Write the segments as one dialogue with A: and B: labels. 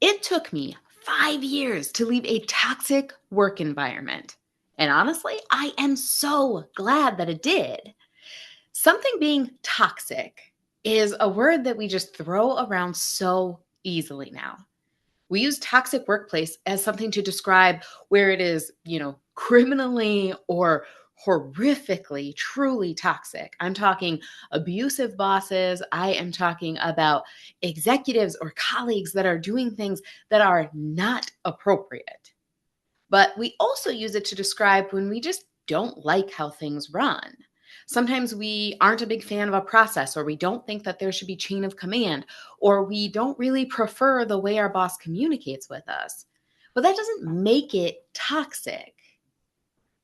A: It took me 5 years to leave a toxic work environment. And honestly, I am so glad that it did. Something being toxic is a word that we just throw around so easily now. We use toxic workplace as something to describe where it is, criminally or horrifically, truly toxic. I'm talking abusive bosses. I am talking about executives or colleagues that are doing things that are not appropriate. But we also use it to describe when we just don't like how things run. Sometimes we aren't a big fan of a process, or we don't think that there should be chain of command, or we don't really prefer the way our boss communicates with us. But that doesn't make it toxic.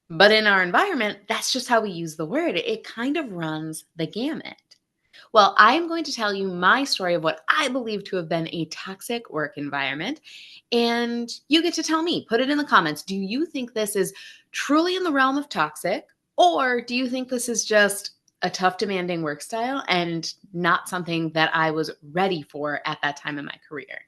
A: But in our environment, that's just how we use the word. It kind of runs the gamut. Well, I'm going to tell you my story of what I believe to have been a toxic work environment. And you get to tell me, put it in the comments. Do you think this is truly in the realm of toxic? Or do you think this is just a tough, demanding work style and not something that I was ready for at that time in my career?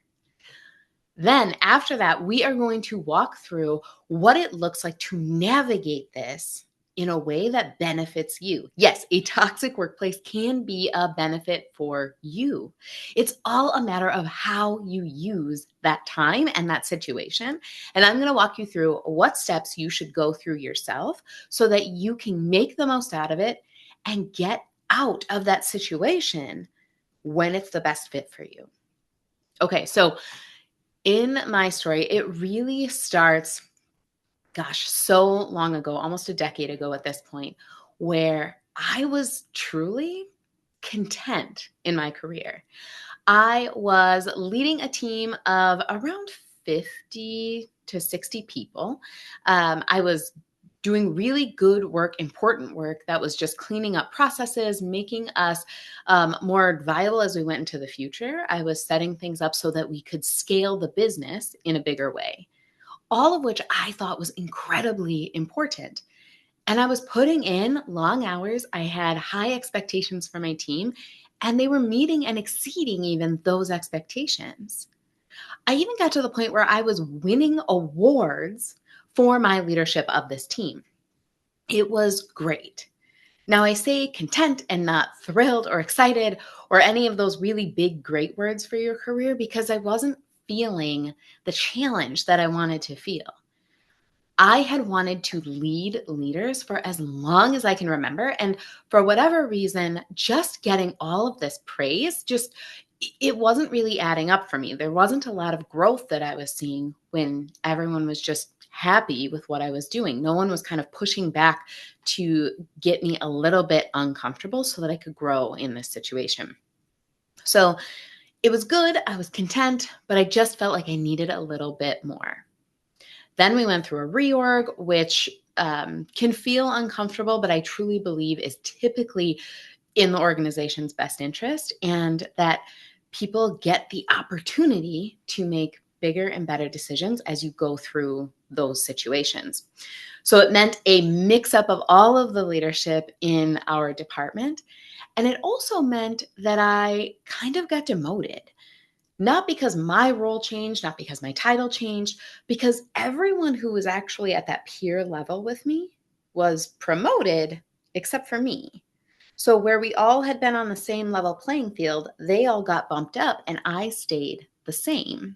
A: Then, after that, we are going to walk through what it looks like to navigate this in a way that benefits you. Yes, a toxic workplace can be a benefit for you. It's all a matter of how you use that time and that situation. And I'm going to walk you through what steps you should go through yourself so that you can make the most out of it and get out of that situation when it's the best fit for you. Okay, so in my story, it really starts, so long ago, almost a decade ago at this point, where I was truly content in my career. I was leading a team of around 50 to 60 people. I was doing really good work, important work that was just cleaning up processes, making us more viable as we went into the future. I was setting things up so that we could scale the business in a bigger way, all of which I thought was incredibly important. And I was putting in long hours. I had high expectations for my team, and they were meeting and exceeding even those expectations. I even got to the point where I was winning awards for my leadership of this team. It was great. Now, I say content and not thrilled or excited or any of those really big, great words for your career because I wasn't feeling the challenge that I wanted to feel. I had wanted to lead leaders for as long as I can remember. And for whatever reason, just getting all of this praise, it wasn't really adding up for me. There wasn't a lot of growth that I was seeing when everyone was just happy with what I was doing. No one was kind of pushing back to get me a little bit uncomfortable so that I could grow in this situation. So it was good. I was content, but I just felt like I needed a little bit more. Then we went through a reorg, which can feel uncomfortable, but I truly believe is typically in the organization's best interest, and that people get the opportunity to make bigger and better decisions as you go through those situations. So it meant a mix up of all of the leadership in our department. And it also meant that I kind of got demoted. Not because my role changed, not because my title changed, because everyone who was actually at that peer level with me was promoted except for me. So where we all had been on the same level playing field, they all got bumped up and I stayed the same.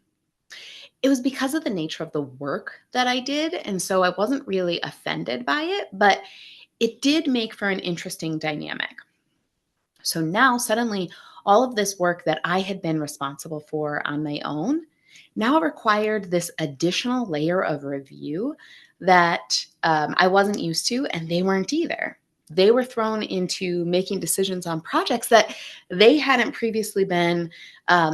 A: It was because of the nature of the work that I did, and so I wasn't really offended by it, but it did make for an interesting dynamic. So now suddenly all of this work that I had been responsible for on my own now required this additional layer of review that I wasn't used to, and they weren't either. They were thrown into making decisions on projects that they hadn't previously been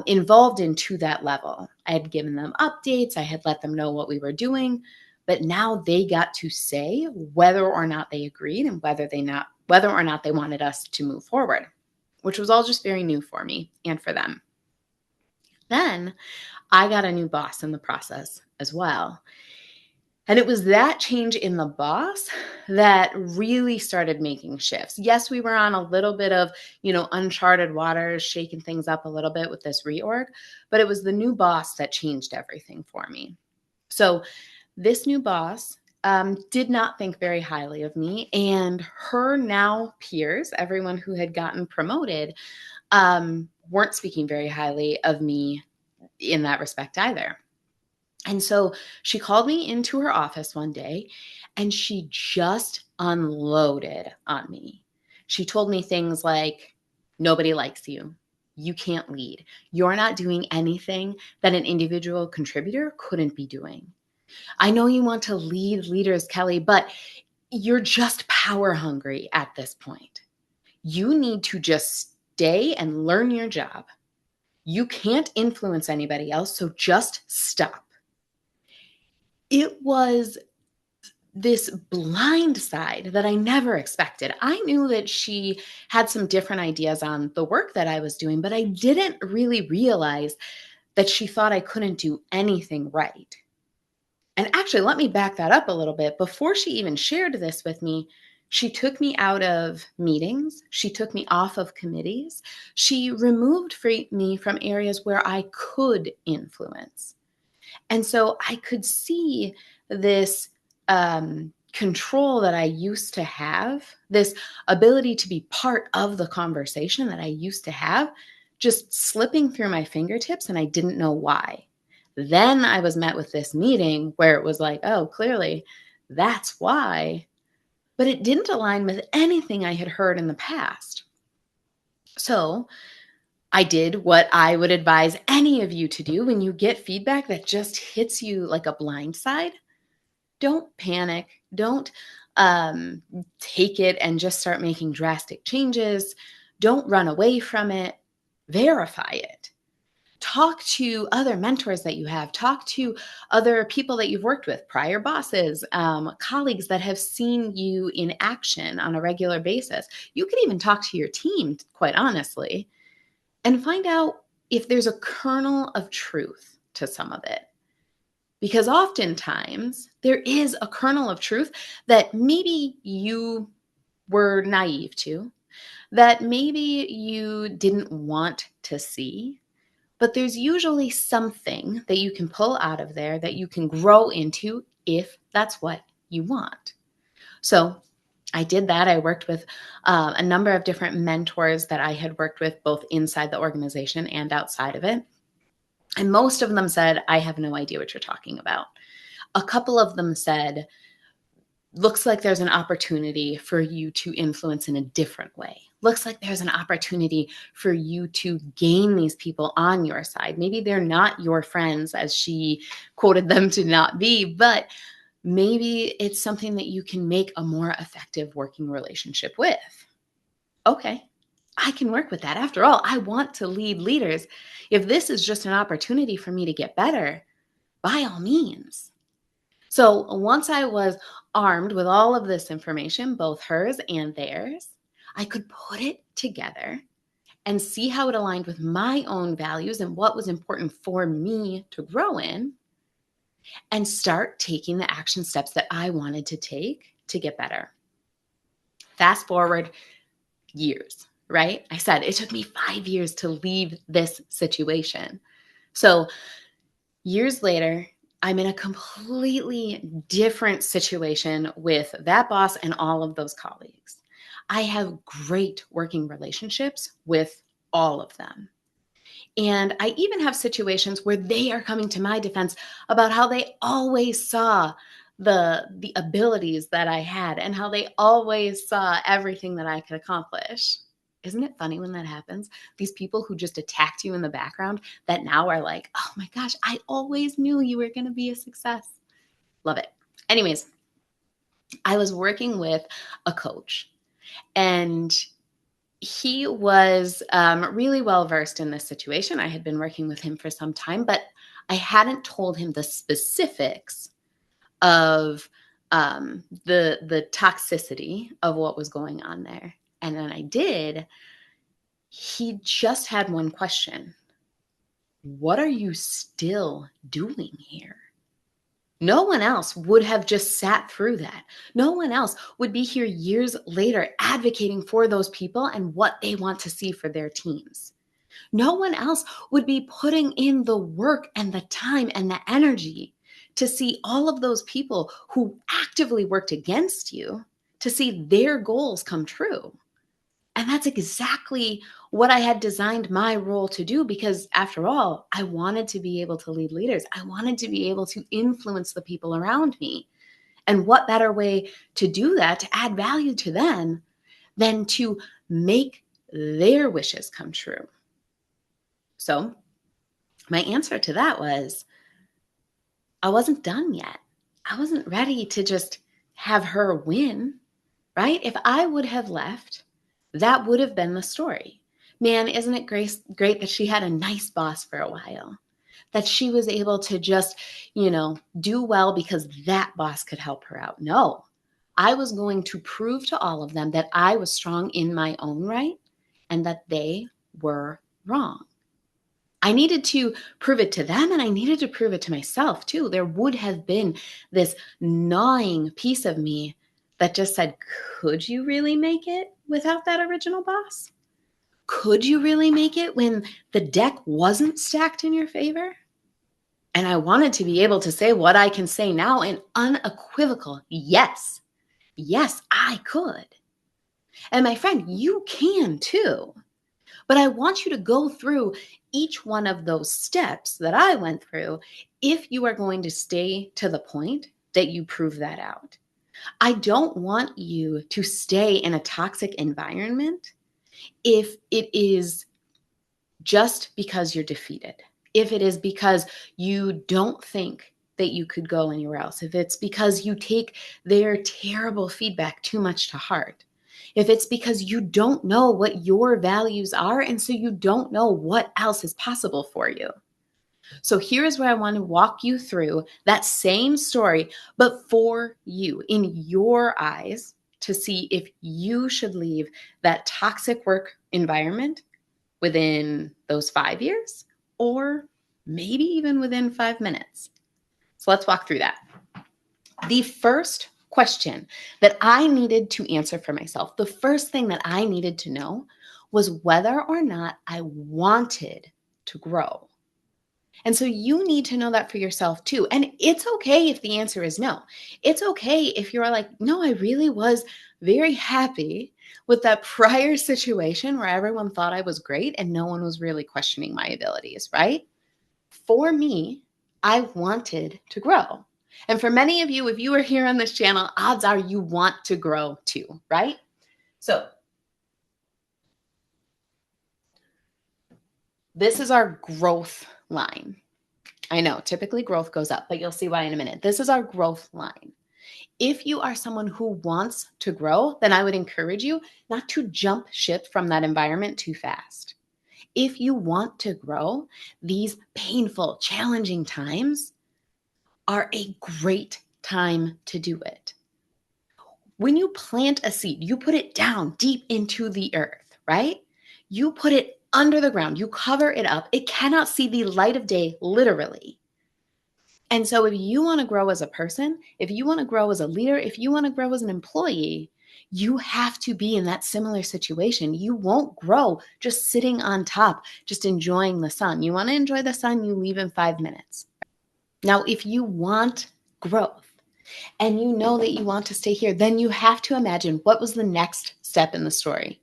A: involved in to that level. I had given them updates, I had let them know what we were doing, but now they got to say whether or not they agreed and whether or not they wanted us to move forward, which was all just very new for me and for them. Then I got a new boss in the process as well. And it was that change in the boss that really started making shifts. Yes, we were on a little bit of, uncharted waters, shaking things up a little bit with this reorg, but it was the new boss that changed everything for me. So this new boss did not think very highly of me, and her now peers, everyone who had gotten promoted, weren't speaking very highly of me in that respect either. And so she called me into her office one day and she just unloaded on me. She told me things like, nobody likes you. You can't lead. You're not doing anything that an individual contributor couldn't be doing. I know you want to lead leaders, Kelly, but you're just power hungry at this point. You need to just stay and learn your job. You can't influence anybody else, so just stop. It was this blind side that I never expected. I knew that she had some different ideas on the work that I was doing, but I didn't really realize that she thought I couldn't do anything right. And actually, let me back that up a little bit. Before she even shared this with me, she took me out of meetings. She took me off of committees. She removed me from areas where I could influence. And so I could see this control that I used to have, this ability to be part of the conversation that I used to have, just slipping through my fingertips, and I didn't know why. Then I was met with this meeting where it was like, oh, clearly that's why. But it didn't align with anything I had heard in the past. So I did what I would advise any of you to do when you get feedback that just hits you like a blindside. Don't panic. Don't take it and just start making drastic changes. Don't run away from it. Verify it. Talk to other mentors that you have. Talk to other people that you've worked with, prior bosses, colleagues that have seen you in action on a regular basis. You can even talk to your team, quite honestly, and find out if there's a kernel of truth to some of it. Because oftentimes there is a kernel of truth that maybe you were naive to, that maybe you didn't want to see, but there's usually something that you can pull out of there that you can grow into if that's what you want. So I did that. I worked with a number of different mentors that I had worked with both inside the organization and outside of it. And most of them said, I have no idea what you're talking about. A couple of them said, looks like there's an opportunity for you to influence in a different way. Looks like there's an opportunity for you to gain these people on your side. Maybe they're not your friends, as she quoted them to not be, but maybe it's something that you can make a more effective working relationship with. Okay, I can work with that. After all, I want to lead leaders. If this is just an opportunity for me to get better, by all means. So once I was armed with all of this information, both hers and theirs, I could put it together and see how it aligned with my own values and what was important for me to grow in, and start taking the action steps that I wanted to take to get better. Fast forward years, right? I said it took me 5 years to leave this situation. So years later, I'm in a completely different situation with that boss and all of those colleagues. I have great working relationships with all of them. And I even have situations where they are coming to my defense about how they always saw the abilities that I had and how they always saw everything that I could accomplish. Isn't it funny when that happens? These people who just attacked you in the background that now are like, oh my gosh, I always knew you were going to be a success. Love it. Anyways, I was working with a coach, and he was really well versed in this situation. I had been working with him for some time, but I hadn't told him the specifics of the toxicity of what was going on there. And then I did. He just had one question. What are you still doing here? No one else would have just sat through that. No one else would be here years later advocating for those people and what they want to see for their teams. No one else would be putting in the work and the time and the energy to see all of those people who actively worked against you to see their goals come true. And that's exactly what I had designed my role to do because, after all, I wanted to be able to lead leaders. I wanted to be able to influence the people around me. And what better way to do that, to add value to them, than to make their wishes come true? So, my answer to that was I wasn't done yet. I wasn't ready to just have her win, right? If I would have left, that would have been the story. Man, isn't it great that she had a nice boss for a while? That she was able to just, do well because that boss could help her out. No, I was going to prove to all of them that I was strong in my own right and that they were wrong. I needed to prove it to them and I needed to prove it to myself too. There would have been this gnawing piece of me that just said, could you really make it without that original boss? Could you really make it when the deck wasn't stacked in your favor? And I wanted to be able to say what I can say now, an unequivocal yes. Yes, I could. And my friend, you can too. But I want you to go through each one of those steps that I went through if you are going to stay to the point that you prove that out. I don't want you to stay in a toxic environment if it is just because you're defeated, if it is because you don't think that you could go anywhere else, if it's because you take their terrible feedback too much to heart, if it's because you don't know what your values are and so you don't know what else is possible for you. So here is where I want to walk you through that same story, but for you, in your eyes, to see if you should leave that toxic work environment within those 5 years or maybe even within 5 minutes. So let's walk through that. The first question that I needed to answer for myself, the first thing that I needed to know was whether or not I wanted to grow. And so you need to know that for yourself too. And it's okay if the answer is no. It's okay if you're like, no, I really was very happy with that prior situation where everyone thought I was great and no one was really questioning my abilities, right? For me, I wanted to grow. And for many of you, if you are here on this channel, odds are you want to grow too, right? So this is our growth line. I know typically growth goes up, but you'll see why in a minute. This is our growth line. If you are someone who wants to grow, then I would encourage you not to jump ship from that environment too fast. If you want to grow, these painful, challenging times are a great time to do it. When you plant a seed, you put it down deep into the earth, right? You put it under the ground, you cover it up. It cannot see the light of day, literally. And so if you want to grow as a person, if you want to grow as a leader, if you want to grow as an employee, you have to be in that similar situation. You won't grow just sitting on top, just enjoying the sun. You want to enjoy the sun, you leave in 5 minutes. Now, if you want growth and you know that you want to stay here, then you have to imagine what was the next step in the story.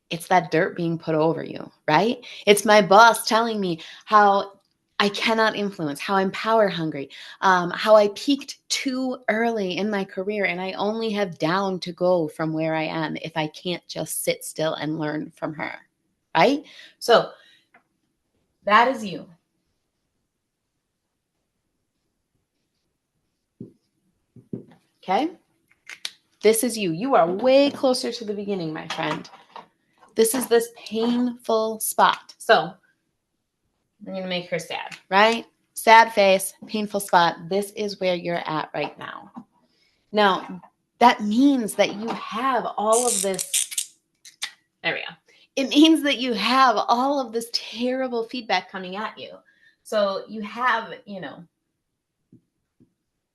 A: It's that dirt being put over you, right? It's my boss telling me how I cannot influence, how I'm power hungry, how I peaked too early in my career and I only have down to go from where I am if I can't just sit still and learn from her, right? So that is you. Okay? This is you. You are way closer to the beginning, my friend. This is this painful spot. So I'm going to make her sad, right? Sad face, painful spot. This is where you're at right now. Now, that means that you have all of this. There we go. It means that you have all of this terrible feedback coming at you. So you have,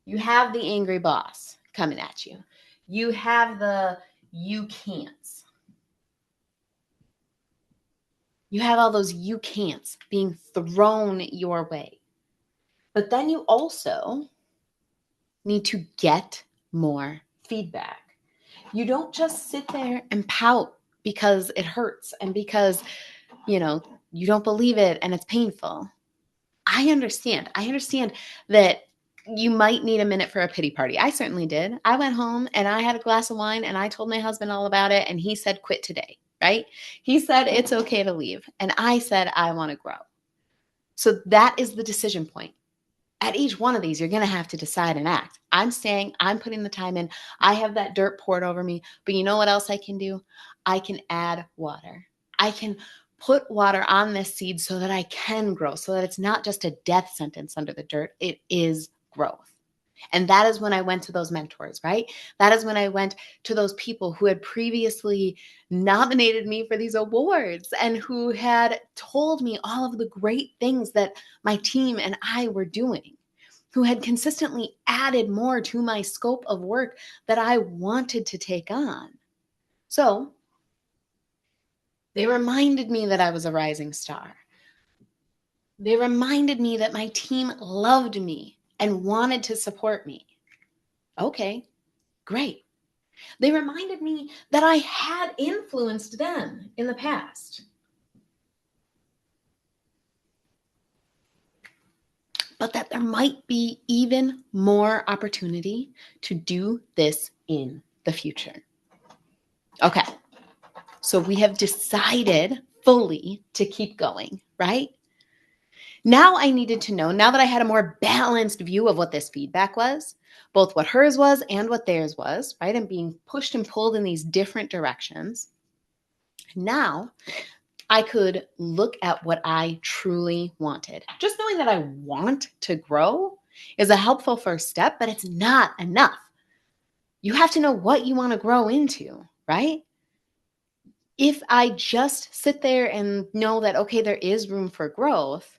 A: You have the angry boss coming at you. You have the you can'ts. You have all those you can'ts being thrown your way. But then you also need to get more feedback. You don't just sit there and pout because it hurts and because, you don't believe it and it's painful. I understand. I understand that you might need a minute for a pity party. I certainly did. I went home and I had a glass of wine and I told my husband all about it and he said, quit today, right? He said, it's okay to leave. And I said, I want to grow. So that is the decision point. At each one of these, you're going to have to decide and act. I'm staying, I'm putting the time in. I have that dirt poured over me. But you know what else I can do? I can add water. I can put water on this seed so that I can grow, so that it's not just a death sentence under the dirt. It is growth. And that is when I went to those mentors, right? That is when I went to those people who had previously nominated me for these awards and who had told me all of the great things that my team and I were doing, who had consistently added more to my scope of work that I wanted to take on. So they reminded me that I was a rising star. They reminded me that my team loved me and wanted to support me. Okay, great. They reminded me that I had influenced them in the past. But that there might be even more opportunity to do this in the future. Okay, so we have decided fully to keep going, right? Now I needed to know, now that I had a more balanced view of what this feedback was, both what hers was and what theirs was, right? And being pushed and pulled in these different directions. Now I could look at what I truly wanted. Just knowing that I want to grow is a helpful first step, but it's not enough. You have to know what you want to grow into, right? If I just sit there and know that, okay, there is room for growth,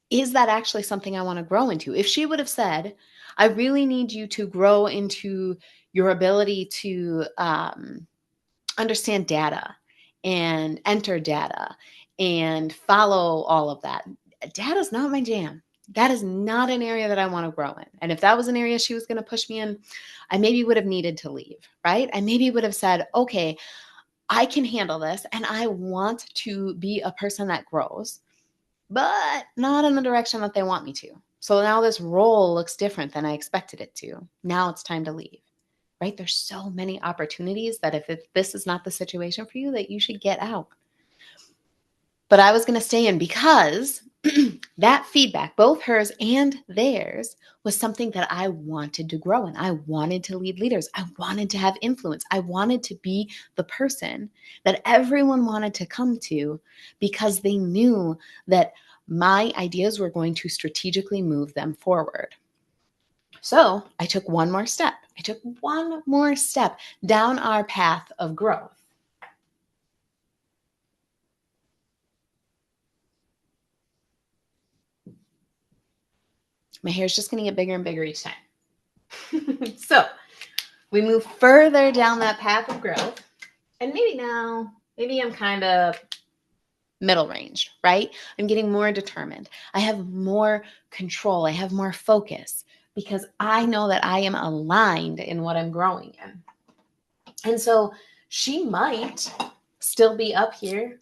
A: is that actually something I want to grow into? If she would have said, I really need you to grow into your ability to understand data and enter data and follow all of that. Data is not my jam. That is not an area that I want to grow in. And if that was an area she was going to push me in, I maybe would have needed to leave, right? I maybe would have said, okay, I can handle this and I want to be a person that grows, but not in the direction that they want me to. So now this role looks different than I expected it to. Now it's time to leave. Right? There's so many opportunities that if this is not the situation for you, that you should get out. But I was going to stay in because that feedback, both hers and theirs, was something that I wanted to grow in. I wanted to lead leaders. I wanted to have influence. I wanted to be the person that everyone wanted to come to because they knew that my ideas were going to strategically move them forward. So I took one more step. I took one more step down our path of growth. My hair is just going to get bigger and bigger each time. So we move further down that path of growth. And maybe I'm kind of middle range, right? I'm getting more determined. I have more control. I have more focus because I know that I am aligned in what I'm growing in. And so she might still be up here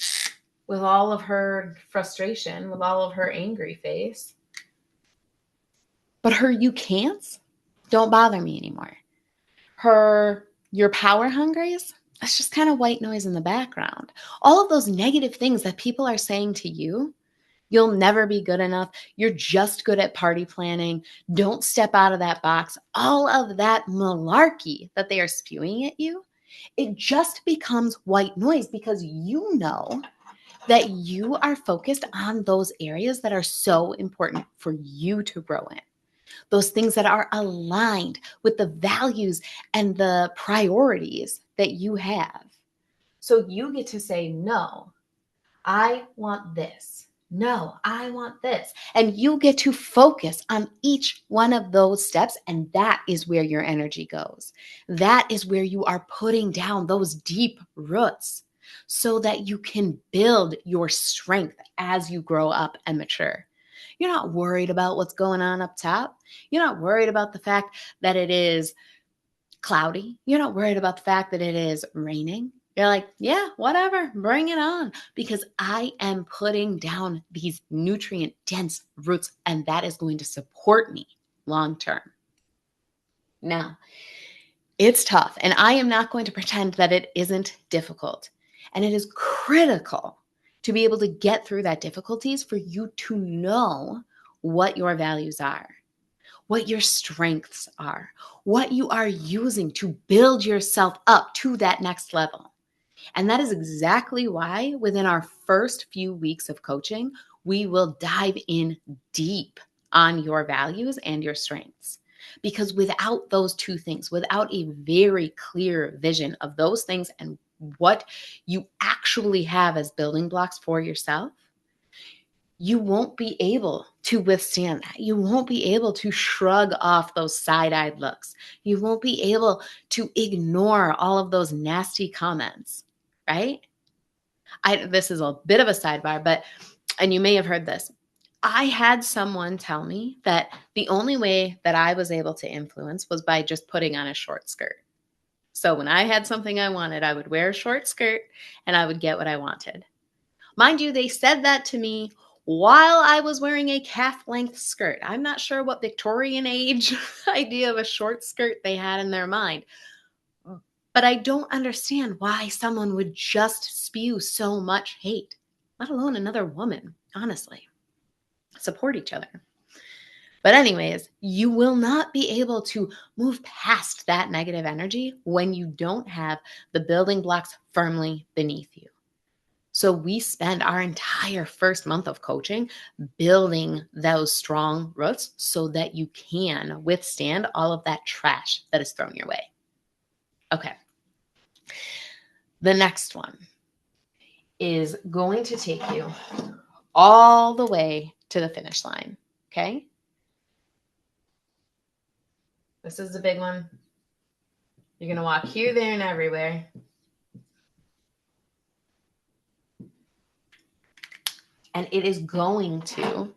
A: with all of her frustration, with all of her angry face. But her you can'ts don't bother me anymore. Her your power hungries, that's just kind of white noise in the background. All of those negative things that people are saying to you, you'll never be good enough. You're just good at party planning. Don't step out of that box. All of that malarkey that they are spewing at you, it just becomes white noise because you know that you are focused on those areas that are so important for you to grow in. Those things that are aligned with the values and the priorities that you have. So you get to say, no, I want this. No, I want this. And you get to focus on each one of those steps. And that is where your energy goes. That is where you are putting down those deep roots so that you can build your strength as you grow up and mature. You're not worried about what's going on up top. You're not worried about the fact that it is cloudy. You're not worried about the fact that it is raining. You're like, yeah, whatever, bring it on, because I am putting down these nutrient dense roots and that is going to support me long term. Now, it's tough and I am not going to pretend that it isn't difficult. And it is critical to be able to get through that difficulties for you to know what your values are, what your strengths are, what you are using to build yourself up to that next level. And that is exactly why within our first few weeks of coaching, we will dive in deep on your values and your strengths. Because without those two things, without a very clear vision of those things and what you actually have as building blocks for yourself, you won't be able to withstand that. You won't be able to shrug off those side-eyed looks. You won't be able to ignore all of those nasty comments, right? This is a bit of a sidebar, and you may have heard this. I had someone tell me that the only way that I was able to influence was by just putting on a short skirt. So when I had something I wanted, I would wear a short skirt and I would get what I wanted. Mind you, they said that to me while I was wearing a calf-length skirt. I'm not sure what Victorian age idea of a short skirt they had in their mind, but I don't understand why someone would just spew so much hate, let alone another woman, honestly. Support each other. But anyways, you will not be able to move past that negative energy when you don't have the building blocks firmly beneath you. So we spend our entire first month of coaching building those strong roots so that you can withstand all of that trash that is thrown your way. Okay. The next one is going to take you all the way to the finish line. Okay. This is the big one. You're going to walk here, there, and everywhere. And it is going to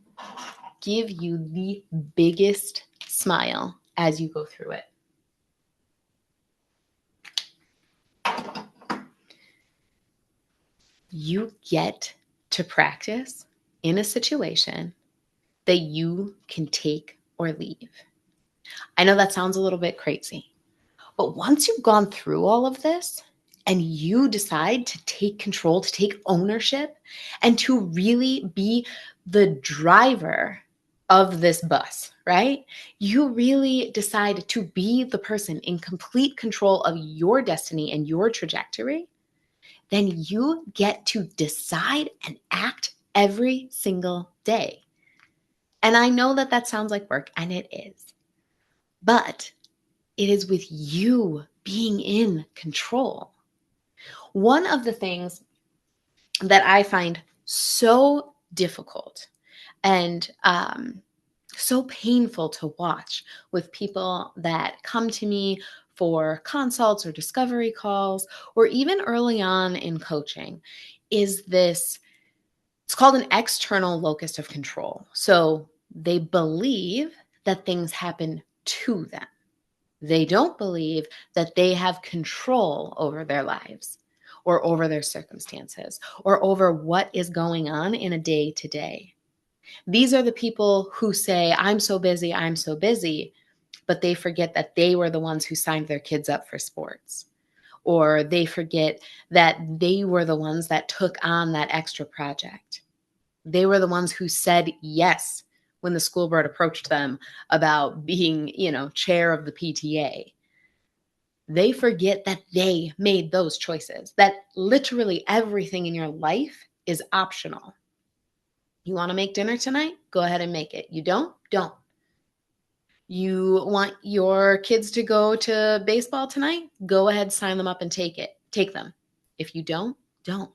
A: give you the biggest smile as you go through it. You get to practice in a situation that you can take or leave. I know that sounds a little bit crazy, but once you've gone through all of this and you decide to take control, to take ownership, and to really be the driver of this bus, right? You really decide to be the person in complete control of your destiny and your trajectory, then you get to decide and act every single day. And I know that that sounds like work, and it is. But it is with you being in control. One of the things that I find so difficult and so painful to watch with people that come to me for consults or discovery calls, or even early on in coaching, is this, it's called an external locus of control. So they believe that things happen to them. They don't believe that they have control over their lives or over their circumstances or over what is going on in a day to day. These are the people who say, I'm so busy, but they forget that they were the ones who signed their kids up for sports. Or they forget that they were the ones that took on that extra project. They were the ones who said yes when the school board approached them about being, chair of the PTA. They forget that they made those choices, that literally everything in your life is optional. You want to make dinner tonight? Go ahead and make it. You don't? Don't. You want your kids to go to baseball tonight? Go ahead, sign them up and take them. If you don't, don't.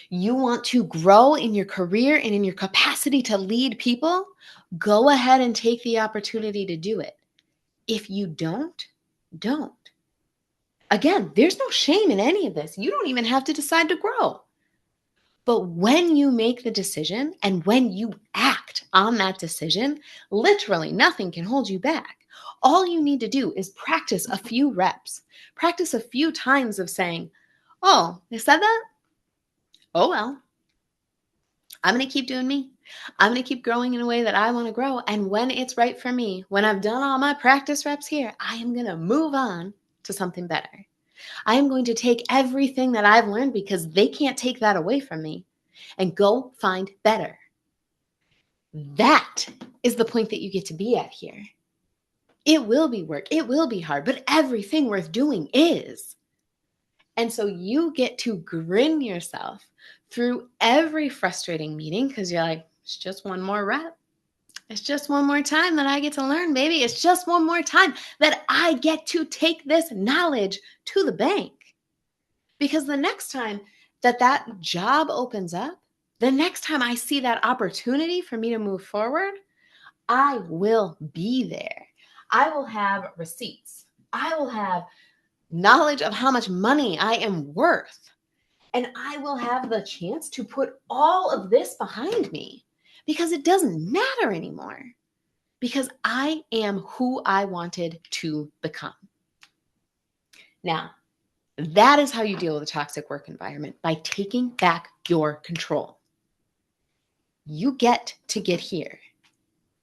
A: You want to grow in your career and in your capacity to lead people? Go ahead and take the opportunity to do it. If you don't. Again, there's no shame in any of this. You don't even have to decide to grow. But when you make the decision and when you act on that decision, literally nothing can hold you back. All you need to do is practice a few reps, practice a few times of saying, oh, they said that? Oh, well, I'm going to keep doing me. I'm going to keep growing in a way that I want to grow. And when it's right for me, when I've done all my practice reps here, I am going to move on to something better. I am going to take everything that I've learned because they can't take that away from me and go find better. That is the point that you get to be at here. It will be work. It will be hard, but everything worth doing is. And so you get to grin yourself through every frustrating meeting because you're like, it's just one more rep. It's just one more time that I get to learn, baby. It's just one more time that I get to take this knowledge to the bank. Because the next time that job opens up, the next time I see that opportunity for me to move forward, I will be there. I will have receipts. I will have knowledge of how much money I am worth. And I will have the chance to put all of this behind me because it doesn't matter anymore. Because I am who I wanted to become. Now, that is how you deal with a toxic work environment, by taking back your control. You get to get here.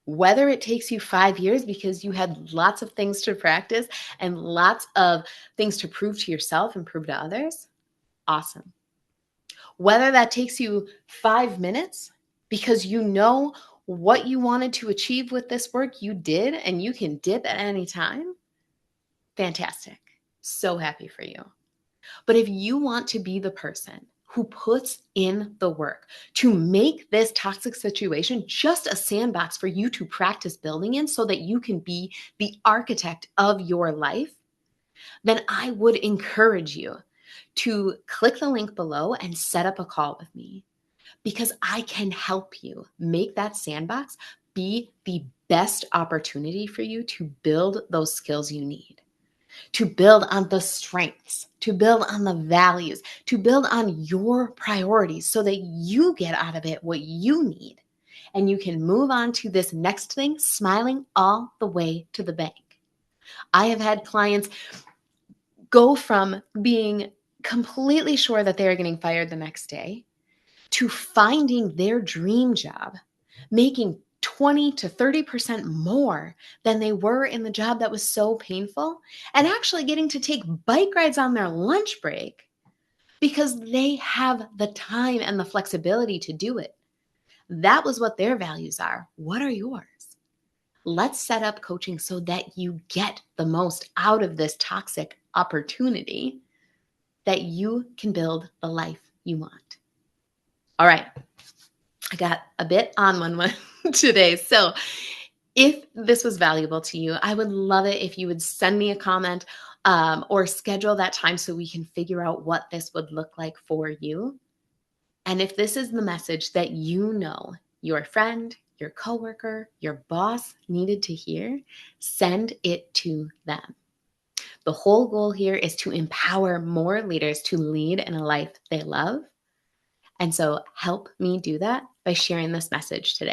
A: Whether it takes you 5 years because you had lots of things to practice and lots of things to prove to yourself and prove to others, awesome. Whether that takes you 5 minutes because you know what you wanted to achieve with this work, you did, and you can dip at any time, fantastic. So happy for you. But if you want to be the person who puts in the work to make this toxic situation just a sandbox for you to practice building in so that you can be the architect of your life, then I would encourage you to click the link below and set up a call with me, because I can help you make that sandbox be the best opportunity for you to build those skills you need, to build on the strengths, to build on the values, to build on your priorities so that you get out of it what you need and you can move on to this next thing smiling all the way to the bank. I have had clients go from being completely sure that they're getting fired the next day to finding their dream job, making 20 to 30% more than they were in the job that was so painful, and actually getting to take bike rides on their lunch break because they have the time and the flexibility to do it. That was what their values are. What are yours? Let's set up coaching so that you get the most out of this toxic opportunity, that you can build the life you want. All right. I got a bit on one today. So if this was valuable to you, I would love it if you would send me a comment or schedule that time so we can figure out what this would look like for you. And if this is the message that you know your friend, your coworker, your boss needed to hear, send it to them. The whole goal here is to empower more leaders to lead in a life they love. And so help me do that by sharing this message today.